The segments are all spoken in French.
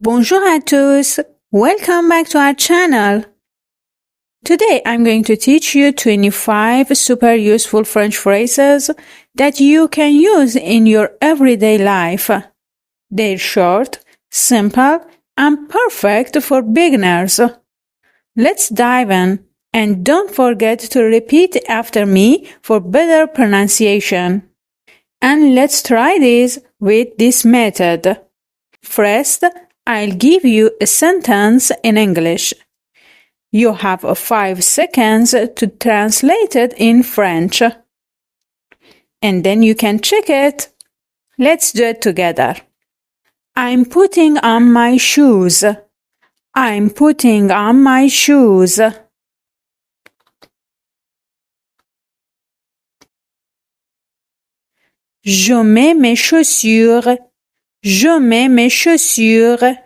Bonjour à tous. Welcome back to our channel. Today I'm going to teach you 25 super useful French phrases that you can use in your everyday life. They're short, simple, and perfect for beginners. Let's dive in, and don't forget to repeat after me for better pronunciation. And let's try this with this method. First, I'll give you a sentence in English. You have 5 seconds to translate it in French. And then you can check it. Let's do it together. I'm putting on my shoes. I'm putting on my shoes. Je mets mes chaussures. Je mets mes chaussures.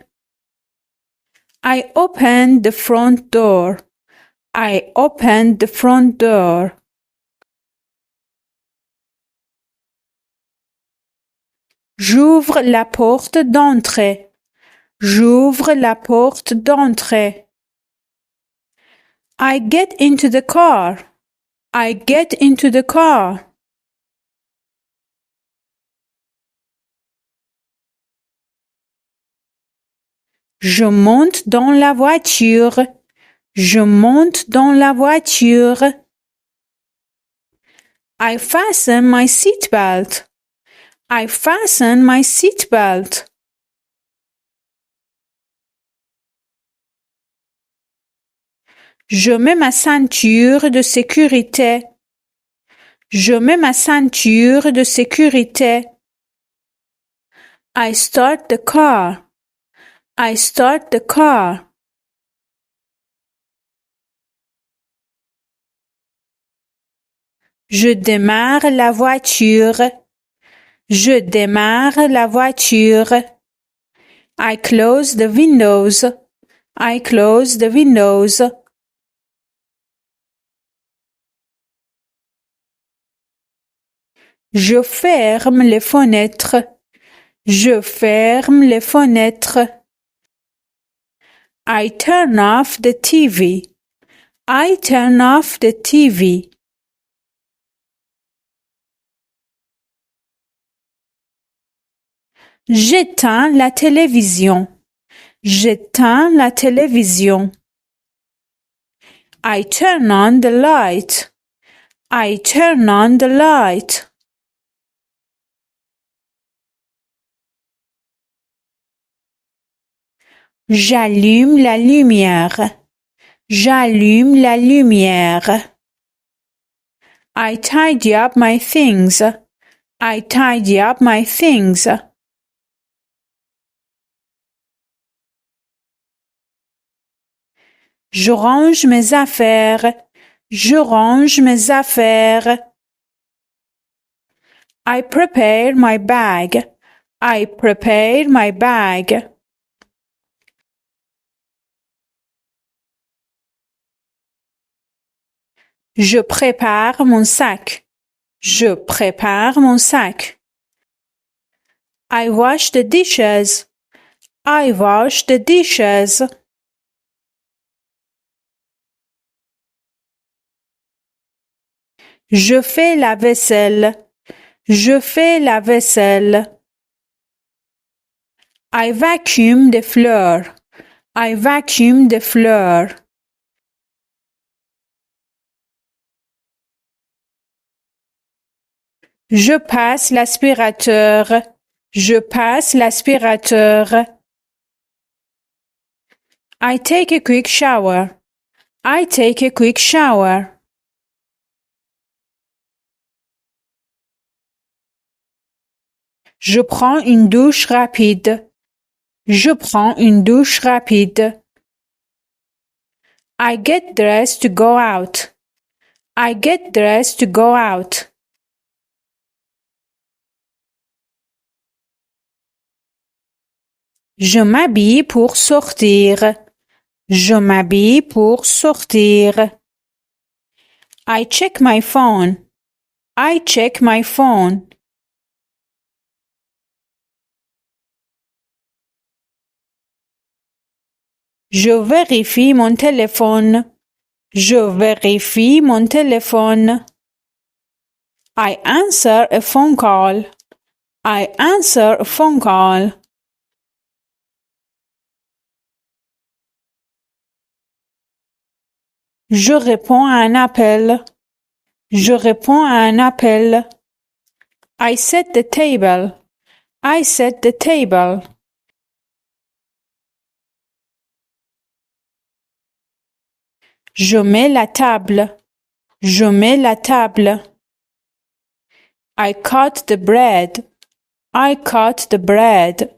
I open the front door. I open the front door. J'ouvre la porte d'entrée. J'ouvre la porte d'entrée. I get into the car. I get into the car. Je monte dans la voiture. Je monte dans la voiture. I fasten my seatbelt. I fasten my seatbelt. Je mets ma ceinture de sécurité. Je mets ma ceinture de sécurité. I start the car. I start the car. Je démarre la voiture. Je démarre la voiture. I close the windows. I close the windows. Je ferme les fenêtres. Je ferme les fenêtres. I turn off the TV. I turn off the TV. J'éteins la télévision. J'éteins la télévision. I turn on the light. I turn on the light. J'allume la lumière. J'allume la lumière. I tidy up my things. I tidy up my things. Je range mes affaires. Je range mes affaires. I prepare my bag. I prepare my bag. Je prépare mon sac. Je prépare mon sac. I wash the dishes. I wash the dishes. Je fais la vaisselle. Je fais la vaisselle. I vacuum the floor. I vacuum the floor. Je passe l'aspirateur. Je passe l'aspirateur. I take a quick shower. I take a quick shower. Je prends une douche rapide. Je prends une douche rapide. I get dressed to go out. I get dressed to go out. Je m'habille pour sortir. Je m'habille pour sortir. I check my phone. I check my phone. Je vérifie mon téléphone. Je vérifie mon téléphone. I answer a phone call. I answer a phone call. Je réponds à un appel. Je réponds à un appel. I set the table. I set the table. Je mets la table. Je mets la table. I cut the bread. I cut the bread.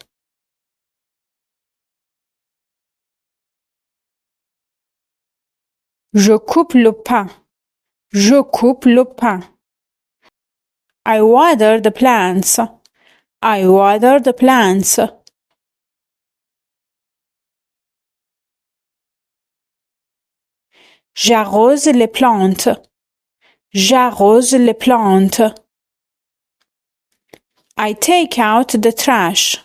Je coupe le pain. Je coupe le pain. I water the plants. I water the plants. J'arrose les plantes. J'arrose les plantes. I take out the trash.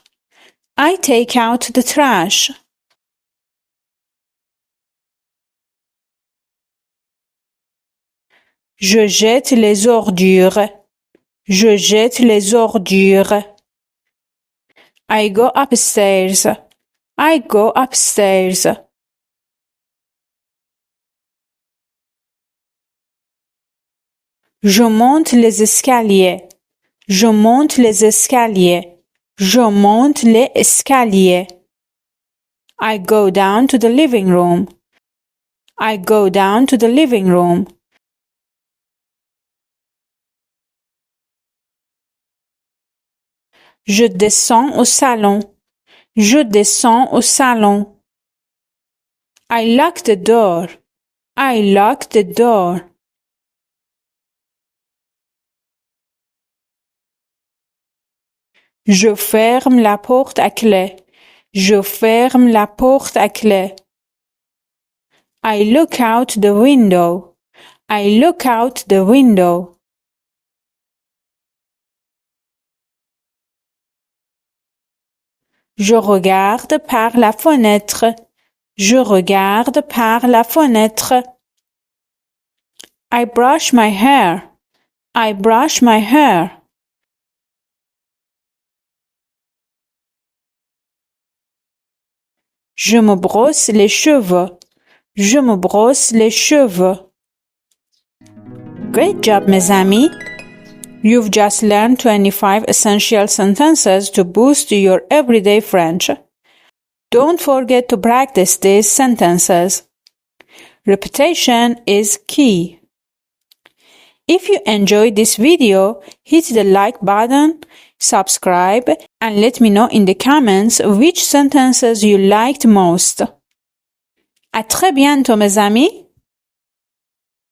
I take out the trash. Je jette les ordures. Je jette les ordures. I go upstairs. I go upstairs. Je monte les escaliers. Je monte les escaliers. Je monte les escaliers. I go down to the living room. I go down to the living room. Je descends au salon. Je descends au salon. I lock the door. I lock the door. Je ferme la porte à clé. Je ferme la porte à clé. I look out the window. I look out the window. Je regarde par la fenêtre. Je regarde par la fenêtre. I brush my hair. I brush my hair. Je me brosse les cheveux. Je me brosse les cheveux. Great job, mes amis! You've just learned 25 essential sentences to boost your everyday French. Don't forget to practice these sentences. Repetition is key. If you enjoyed this video, hit the like button, subscribe, and let me know in the comments which sentences you liked most. À très bientôt, mes amis!